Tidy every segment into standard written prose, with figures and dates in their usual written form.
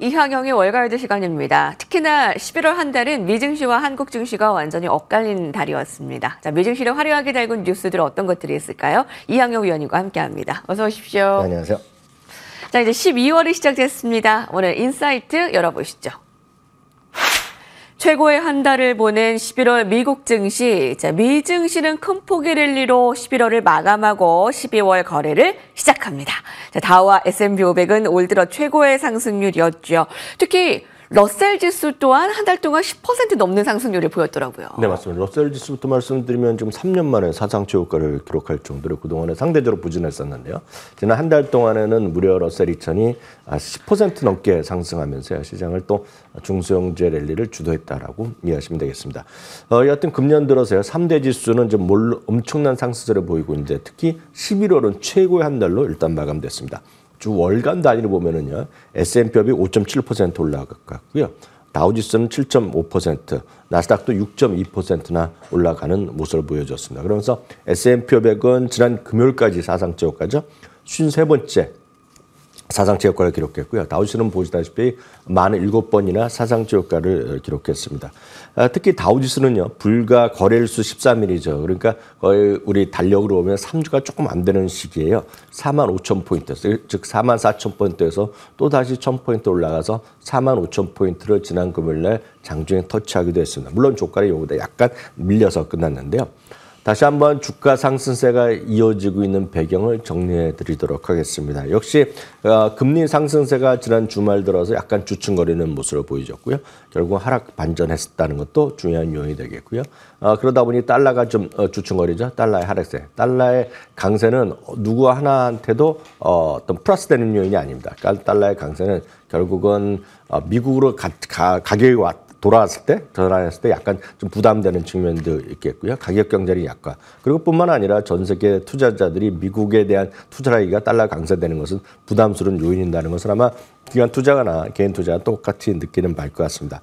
이항영의 월가이드 시간입니다. 특히나 11월 한 달은 미증시와 한국 증시가 완전히 엇갈린 달이었습니다. 자, 미증시를 화려하게 달군 뉴스들 어떤 것들이 있을까요? 이항영 위원님과 함께합니다. 어서 오십시오. 네, 안녕하세요. 자, 이제 12월이 시작됐습니다. 오늘 인사이트 열어보시죠. 최고의 한 달을 보낸 11월 미국 증시. 자, 미 증시는 큰 폭의 랠리로 11월을 마감하고 12월 거래를 시작합니다. 자, 다우와 S&P 500은 올 들어 최고의 상승률이었죠. 특히 러셀 지수 또한 한 달 동안 10% 넘는 상승률을 보였더라고요. 네, 맞습니다. 러셀 지수부터 말씀드리면 지금 3년 만에 사상 최고가를 기록할 정도로 그동안에 상대적으로 부진했었는데요. 지난 한 달 동안에는 무려 러셀 2000이 10% 넘게 상승하면서 시장을 또 중소형주의 랠리를 주도했다라고 이해하시면 되겠습니다. 여하튼 금년 들어서요. 3대 지수는 좀 엄청난 상승세를 보이고 이제 특히 11월은 최고의 한 달로 일단 마감됐습니다. 주 월간 단위로 보면은요, S&P 5.7% 올라갔고요. 다우지수는 7.5%, 나스닥도 6.2%나 올라가는 모습을 보여줬습니다. 그러면서 S&P 500은 지난 금요일까지 사상 최고가죠. 53번째 사상 최고가를 기록했고요. 다우지수는 보시다시피 47번이나 사상 최고가를 기록했습니다. 특히 다우지수는요, 불과 거래일수 13일이죠. 그러니까 거의 우리 달력으로 보면 3주가 조금 안 되는 시기예요. 45,000포인트, 즉 44,000포인트에서 또 다시 1,000포인트 올라가서 45,000포인트를 지난 금요일날 장중에 터치하기도 했습니다. 물론 조가를 이거보다 약간 밀려서 끝났는데요. 다시 한번 주가 상승세가 이어지고 있는 배경을 정리해 드리도록 하겠습니다. 역시 금리 상승세가 지난 주말 들어서 약간 주춤거리는 모습을 보여줬고요. 결국 하락 반전했다는 것도 중요한 요인이 되겠고요. 그러다 보니 달러가 좀 주춤거리죠. 달러의 하락세. 달러의 강세는 누구 하나한테도 어떤 플러스되는 요인이 아닙니다. 달러의 강세는 결국은 미국으로 가격이 돌아왔을 때, 전환했을 때 약간 좀 부담되는 측면도 있겠고요. 가격 경쟁이 약화. 그리고 뿐만 아니라 전 세계 투자자들이 미국에 대한 투자하기가 달러 강세되는 것은 부담스러운 요인이라는 것을 아마 기관 투자가나 개인 투자가 똑같이 느끼는 바일 것 같습니다.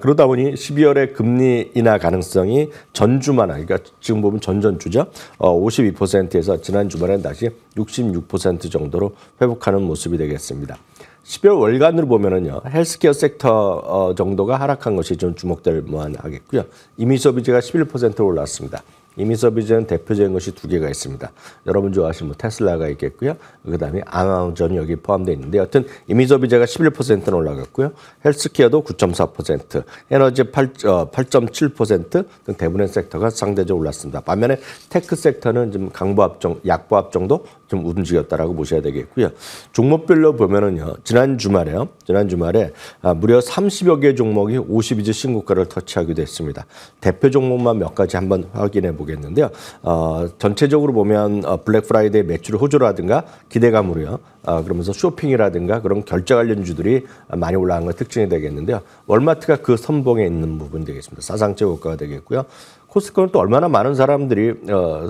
그러다 보니 12월에 금리 인하 가능성이 전주만, 그러니까 지금 보면 전전주죠. 52%에서 지난 주말엔 다시 66% 정도로 회복하는 모습이 되겠습니다. 12월 월간으로 보면은요, 헬스케어 섹터 정도가 하락한 것이 좀 주목될 만하겠고요. 이미소비재가 11% 올랐습니다. 이미소비재는 대표적인 것이 두 개가 있습니다. 여러분 좋아하시는 테슬라가 있겠고요. 그다음에 아마존이 여기 포함되어 있는데, 여튼 이미소비재가 11%는 올라갔고요. 헬스케어도 9.4%, 에너지 8.7% 등 대부분의 섹터가 상대적으로 올랐습니다. 반면에 테크 섹터는 좀 약보합 정도 좀 움직였다라고 보셔야 되겠고요. 종목별로 보면은요, 지난 주말에 무려 30여 개 종목이 52주 신고가를 터치하기도 했습니다. 대표 종목만 몇 가지 한번 확인해 보겠는데요. 전체적으로 보면 블랙 프라이데이 매출 호조라든가 기대감으로요. 그러면서 쇼핑이라든가 그런 결제 관련주들이 많이 올라간 것 특징이 되겠는데요. 월마트가 그 선봉에 있는 부분이 되겠습니다. 사상 최고가가 되겠고요. 코스트코는 또 얼마나 많은 사람들이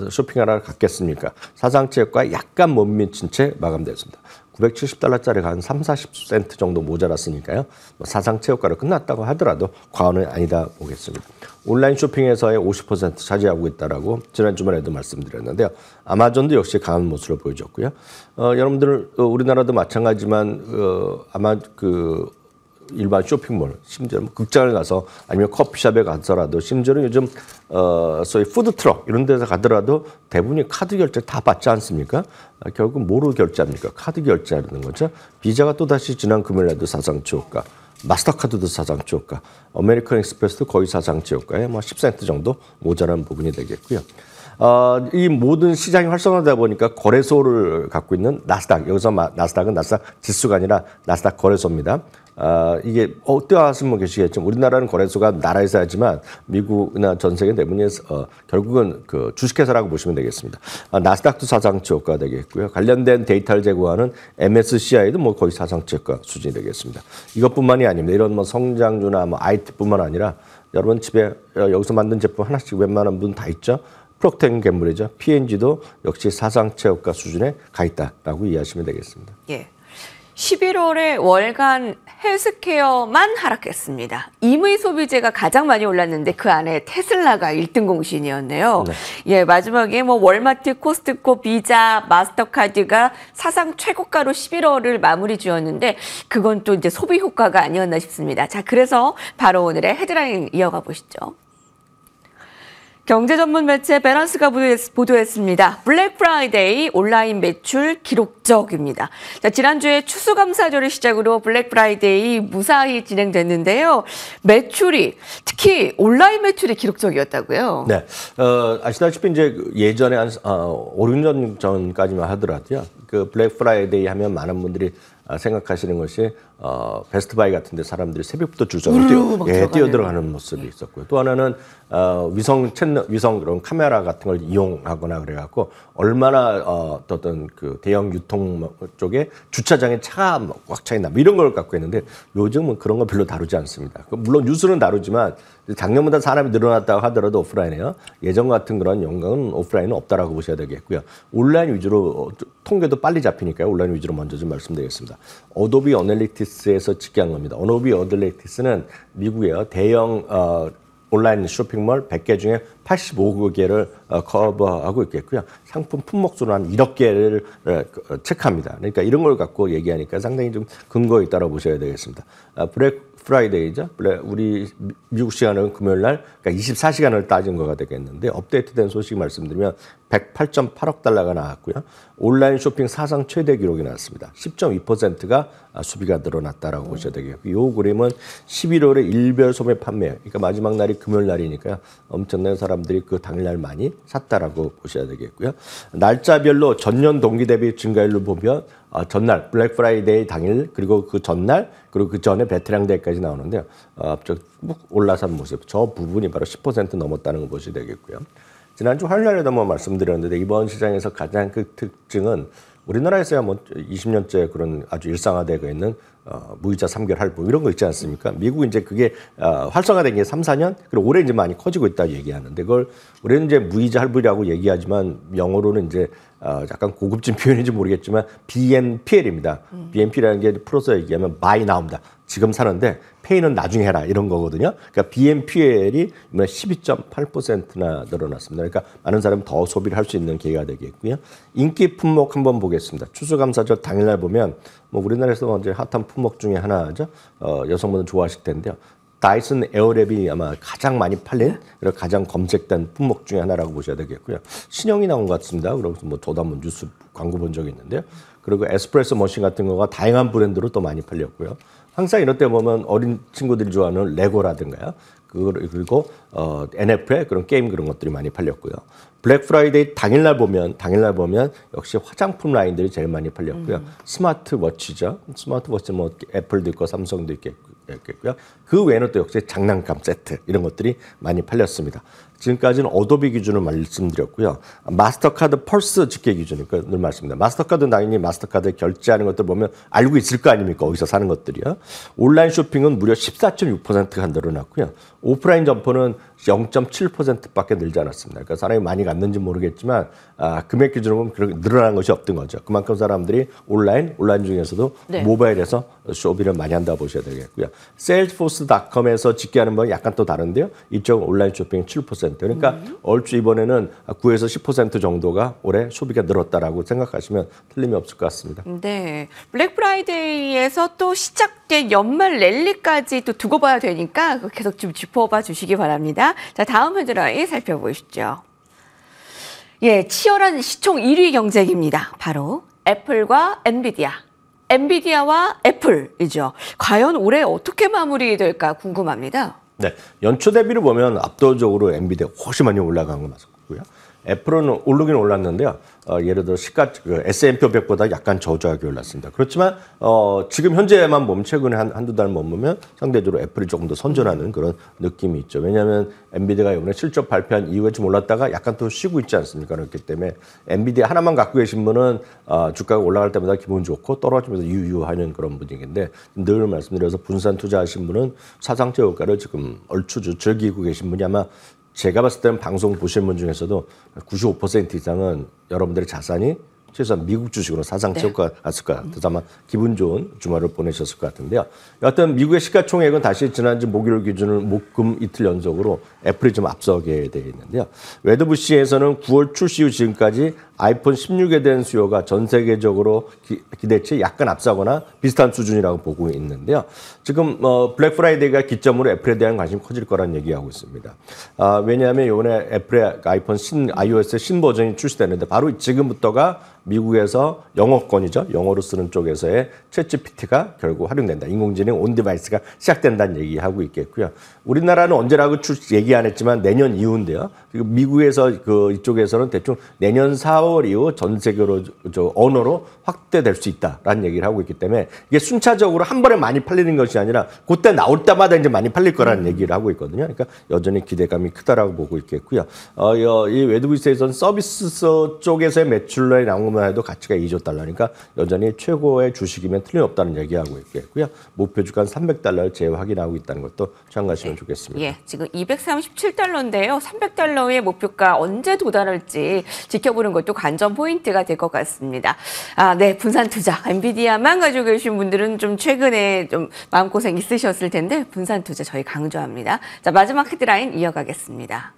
쇼핑하러 갔겠습니까? 사상 최고가에 약간 못 미친 채 마감됐습니다. 970달러짜리가 한 30-40센트 정도 모자랐으니까요. 사상 최고가로 끝났다고 하더라도 과언은 아니다 보겠습니다. 온라인 쇼핑에서의 50% 차지하고 있다라고 지난 주말에도 말씀드렸는데요. 아마존도 역시 강한 모습을 보여줬고요. 여러분들 우리나라도 마찬가지지만 아마 일반 쇼핑몰, 심지어 극장을 가서 아니면 커피숍에 가서라도, 심지어는 요즘 소위 푸드트럭 이런 데서 가더라도 대부분이 카드 결제 다 받지 않습니까? 결국 뭐로 결제합니까? 카드 결제하는 거죠. 비자가 또다시 지난 금요일에도 사상 최고가, 마스터카드도 사상 최고가, 아메리칸 익스프레스도 거의 사상 최고가에 10센트 정도 모자란 부분이 되겠고요. 이 모든 시장이 활성화되다 보니까 거래소를 갖고 있는 나스닥, 여기서 나스닥은 나스닥 지수가 아니라 나스닥 거래소입니다. 이게 어떠하신 분 계시겠지만 우리나라는 거래소가 나라에서 하지만 미국이나 전 세계 대부분이 결국은 그 주식회사라고 보시면 되겠습니다. 나스닥도 사상 최고가 되겠고요. 관련된 데이터를 제공하는 MSCI도 거의 사상 최고가 수준이 되겠습니다. 이것뿐만이 아닙니다. 이런 성장주나 IT뿐만 아니라 여러분 집에 여기서 만든 제품 하나씩 웬만한 분 다 있죠. 프록터 앤 갬블이죠. P&G도 역시 사상 최고가 수준에 가 있다라고 이해하시면 되겠습니다. 예. 11월에 월간 헬스케어만 하락했습니다. 임의 소비재가 가장 많이 올랐는데 그 안에 테슬라가 1등 공신이었네요. 네. 예, 마지막에 뭐 월마트, 코스트코, 비자, 마스터카드가 사상 최고가로 11월을 마무리 지었는데 그건 또 이제 소비 효과가 아니었나 싶습니다. 자, 그래서 바로 오늘의 헤드라인 이어가 보시죠. 경제 전문 매체 배런스가 보도했습니다. 블랙 프라이데이 온라인 매출 기록적입니다. 자, 지난주에 추수감사절을 시작으로 블랙 프라이데이 무사히 진행됐는데요. 매출이 특히 온라인 매출이 기록적이었다고요. 네, 아시다시피 이제 예전에 한 5, 6년 전까지만 하더라도요. 그 블랙 프라이데이 하면 많은 분들이 생각하시는 것이 베스트바이 같은데 사람들이 새벽부터 줄 서서 뛰어들어가는 모습이 있었고요. 또 하나는 위성 그런 카메라 같은 걸 이용하거나 그래갖고 얼마나 어떤 그 대형 유통 쪽에 주차장에 차가 꽉 차 있나 뭐 이런 걸 갖고 있는데 요즘은 그런 거 별로 다루지 않습니다. 물론 뉴스는 다루지만 작년보다 사람이 늘어났다고 하더라도 오프라인에요. 예전 같은 그런 영광은 오프라인은 없다라고 보셔야 되겠고요. 온라인 위주로 통계도 빨리 잡히니까요. 온라인 위주로 먼저 좀 말씀드리겠습니다. 어도비 어널리틱스에서 집계한 겁니다. 어도비 어널리틱스는 미국의 대형 온라인 쇼핑몰 100개 중에 85개를 커버하고 있겠고요. 상품 품목수로 한 1억 개를 체크합니다. 그러니까 이런 걸 갖고 얘기하니까 상당히 좀 근거가 있다고 보셔야 되겠습니다. 블랙 프라이데이죠. 우리 미국 시간은 금요일 날 그러니까 24시간을 따진 거가 되겠는데 업데이트된 소식 말씀드리면 108.8억 달러가 나왔고요. 온라인 쇼핑 사상 최대 기록이 나왔습니다. 10.2%가 수비가 늘어났다라고 보셔야 되겠고요. 이 그림은 11월에 일별 소매 판매, 그러니까 마지막 날이 금요일 날이니까요. 엄청난 사람들이 그 당일날 많이 샀다라고 보셔야 되겠고요. 날짜별로 전년 동기 대비 증가율을 보면 전날 블랙 프라이데이 당일 그리고 그 전날 그리고 그 전에 베테랑데이까지 나오는데요. 올라선 모습, 저 부분이 바로 10% 넘었다는 걸 보셔야 되겠고요. 지난주 화요일날에도 한번 말씀드렸는데 이번 시장에서 가장 큰 특징은 우리나라에서야 뭐 20년째 그런 아주 일상화되고 있는 무이자 3개월 할부 이런 거 있지 않습니까? 미국은 이제 그게 활성화된 게 3, 4년 그리고 올해 이제 많이 커지고 있다고 얘기하는데 그걸 우리는 이제 무이자 할부라고 얘기하지만 영어로는 이제 약간 고급진 표현인지 모르겠지만 BNPL입니다. BNP라는 게 풀어서 얘기하면 buy now입니다. 지금 사는데 페이는 나중에 해라 이런 거거든요. 그러니까 BNPL이 12.8%나 늘어났습니다. 그러니까 많은 사람이 더 소비를 할 수 있는 기회가 되겠고요. 인기 품목 한번 보겠습니다. 추수감사절 당일날 보면 뭐 우리나라에서 이제 핫한 품목 중에 하나죠. 여성분들 좋아하실 텐데요. 다이슨 에어랩이 아마 가장 많이 팔린 그리고 가장 검색된 품목 중에 하나라고 보셔야 되겠고요. 신형이 나온 것 같습니다. 그래서 뭐 저도 한번 뉴스 광고 본 적이 있는데요. 그리고 에스프레소 머신 같은 거가 다양한 브랜드로 또 많이 팔렸고요. 항상 이럴 때 보면 어린 친구들이 좋아하는 레고라든가요. 그리고 NF의 그런 게임 그런 것들이 많이 팔렸고요. 블랙 프라이데이 당일날 보면 역시 화장품 라인들이 제일 많이 팔렸고요. 스마트워치죠. 스마트워치 뭐 애플도 있고 삼성도 있겠고요. 그 외에는 또 역시 장난감 세트 이런 것들이 많이 팔렸습니다. 지금까지는 어도비 기준을 말씀드렸고요. 마스터카드 펄스 집계 기준이니까 늘 말씀드립니다. 마스터카드는 당연히 마스터카드 결제하는 것들 보면 알고 있을 거 아닙니까? 어디서 사는 것들이요. 온라인 쇼핑은 무려 14.6%가 늘어났고요. 오프라인 점포는 0.7%밖에 늘지 않았습니다. 그러니까 사람이 많이 갔는지 모르겠지만 금액 기준으로 보면 그렇게 늘어난 것이 없던 거죠. 그만큼 사람들이 온라인 중에서도 모바일에서 쇼핑을 많이 한다고 보셔야 되겠고요. 세일즈포스.com에서 집계하는 건 약간 또 다른데요. 이쪽은 온라인 쇼핑 7%. 그러니까 얼추 이번에는 9에서 10% 정도가 올해 소비가 늘었다라고 생각하시면 틀림이 없을 것 같습니다. 네, 블랙 프라이데이에서 또 시작된 연말 랠리까지 또 두고 봐야 되니까 계속 좀 짚어봐 주시기 바랍니다. 자, 다음 헤드라인 살펴보시죠. 예, 치열한 시총 1위 경쟁입니다. 바로 애플과 엔비디아. 엔비디아와 애플이죠. 과연 올해 어떻게 마무리될까 궁금합니다. 네, 연초 대비를 보면 압도적으로 엔비디아 훨씬 많이 올라간 거 맞고요. 애플은 오르긴 올랐는데요. 예를 들어 S&P 500보다 약간 저조하게 올랐습니다. 그렇지만 지금 현재만 보면 최근에 한두 달 머무면 상대적으로 애플이 조금 더 선전하는 그런 느낌이 있죠. 왜냐하면 엔비디아가 이번에 실적 발표한 이후에 좀 올랐다가 약간 또 쉬고 있지 않습니까? 그렇기 때문에 엔비디아 하나만 갖고 계신 분은 주가가 올라갈 때마다 기분 좋고 떨어지면서 유유하는 그런 분위기인데 늘 말씀드려서 분산 투자하신 분은 사상 최고가를 지금 얼추 즐기고 계신 분이 아마 제가 봤을 때는 방송 보시는 분 중에서도 95% 이상은 여러분들의 자산이 최소한 미국 주식으로 사상 최고가 갔을 것 같아서 아마 기분 좋은 주말을 보내셨을 것 같은데요. 여하튼 미국의 시가총액은 다시 지난주 목요일 기준으로 목금 이틀 연속으로 애플이 좀 앞서게 돼 있는데요. 웨더부시에서는 9월 출시 후 지금까지 아이폰 16에 대한 수요가 전 세계적으로 기대치에 약간 앞서거나 비슷한 수준이라고 보고 있는데요. 지금 블랙 프라이데이가 기점으로 애플에 대한 관심이 커질 거라는 얘기하고 있습니다. 왜냐하면 이번에 애플의 아이폰 iOS 신버전이 출시되는데 바로 지금부터가 미국에서 영어권이죠. 영어로 쓰는 쪽에서의 챗GPT가 결국 활용된다. 인공지능 온 디바이스가 시작된다는 얘기하고 있겠고요. 우리나라는 언제라고 얘기 안 했지만 내년 이후인데요. 그리고 미국에서 이쪽에서는 대충 내년 4월 이후 전 세계로 언어로 확대될 수 있다라는 얘기를 하고 있기 때문에 이게 순차적으로 한 번에 많이 팔리는 것이 아니라 그때 나올 때마다 이제 많이 팔릴 거라는 얘기를 하고 있거든요. 그러니까 여전히 기대감이 크다라고 보고 있겠고요. 이 웨드부시에서는 서비스 쪽에서의 매출로에 나온 것만 해도 가치가 2조 달러니까 여전히 최고의 주식이면 틀림없다는 얘기하고 있겠고요. 목표 주가는 $300를 재확인하고 있다는 것도 참고하시면 좋겠습니다. 예, 지금 237달러인데요. 300달러의 목표가 언제 도달할지 지켜보는 것도 관전 포인트가 될 것 같습니다. 네, 분산 투자. 엔비디아만 가지고 계신 분들은 좀 최근에 좀 마음고생 있으셨을 텐데 분산 투자 저희 강조합니다. 자, 마지막 헤드라인 이어가겠습니다.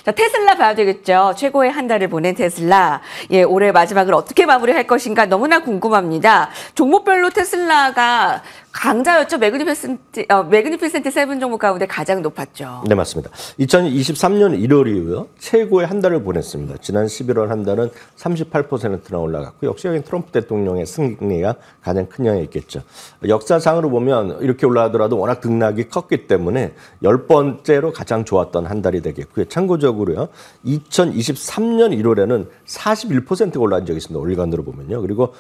자, 테슬라 봐야 되겠죠. 최고의 한 달을 보낸 테슬라. 예, 올해 마지막을 어떻게 마무리할 것인가 너무나 궁금합니다. 종목별로 테슬라가 강자였죠. 매그니피센트 7 종목 가운데 가장 높았죠. 네, 맞습니다. 2023년 1월 이후요. 최고의 한 달을 보냈습니다. 지난 11월 한 달은 38%나 올라갔고 역시 여기 트럼프 대통령의 승리가 가장 큰 영향이 있겠죠. 역사상으로 보면 이렇게 올라가더라도 워낙 등락이 컸기 때문에 10번째로 가장 좋았던 한 달이 되겠고요. 참고적으로요. 2023년 1월에는 41%가 올라간 적이 있습니다. 올리간으로 보면요. 그리고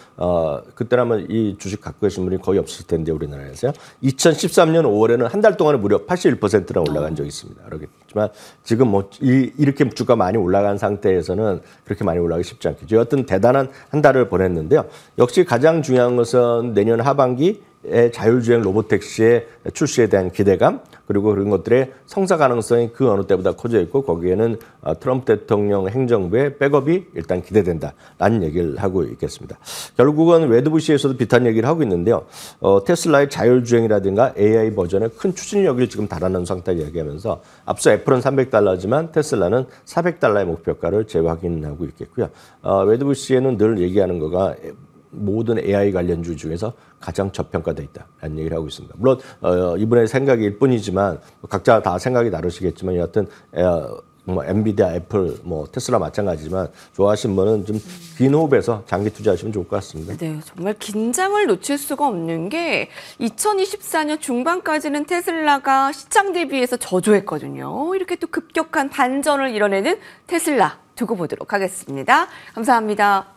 그때라면 이 주식 갖고 계신 분이 거의 없을 텐데 우리나라에서요. 2013년 5월에는 한 달 동안에 무려 81%나 올라간 적이 있습니다. 그렇겠지만 지금 뭐 이렇게 주가 많이 올라간 상태에서는 그렇게 많이 올라가기 쉽지 않겠죠. 여하튼 대단한 한 달을 보냈는데요. 역시 가장 중요한 것은 내년 하반기 자율주행 로보택시의 출시에 대한 기대감 그리고 그런 것들의 성사 가능성이 그 어느 때보다 커져 있고 거기에는 트럼프 대통령 행정부의 백업이 일단 기대된다라는 얘기를 하고 있겠습니다. 결국은 웨드부시에서도 비슷한 얘기를 하고 있는데요. 테슬라의 자율주행이라든가 AI 버전의 큰 추진력을 지금 달아난 상태를 얘기하면서 앞서 애플은 $300지만 테슬라는 $400의 목표가를 재확인하고 있겠고요. 웨드부시에는 늘 얘기하는 거가 모든 AI 관련주 중에서 가장 저평가되어 있다라는 얘기를 하고 있습니다. 물론 이분의 생각일 뿐이지만 각자 다 생각이 다르시겠지만 여하튼 뭐 엔비디아, 애플, 뭐 테슬라 마찬가지지만 좋아하시는 분은 좀 긴 호흡에서 장기 투자하시면 좋을 것 같습니다. 네, 정말 긴장을 놓칠 수가 없는 게 2024년 중반까지는 테슬라가 시장 대비해서 저조했거든요. 이렇게 또 급격한 반전을 이뤄내는 테슬라 두고 보도록 하겠습니다. 감사합니다.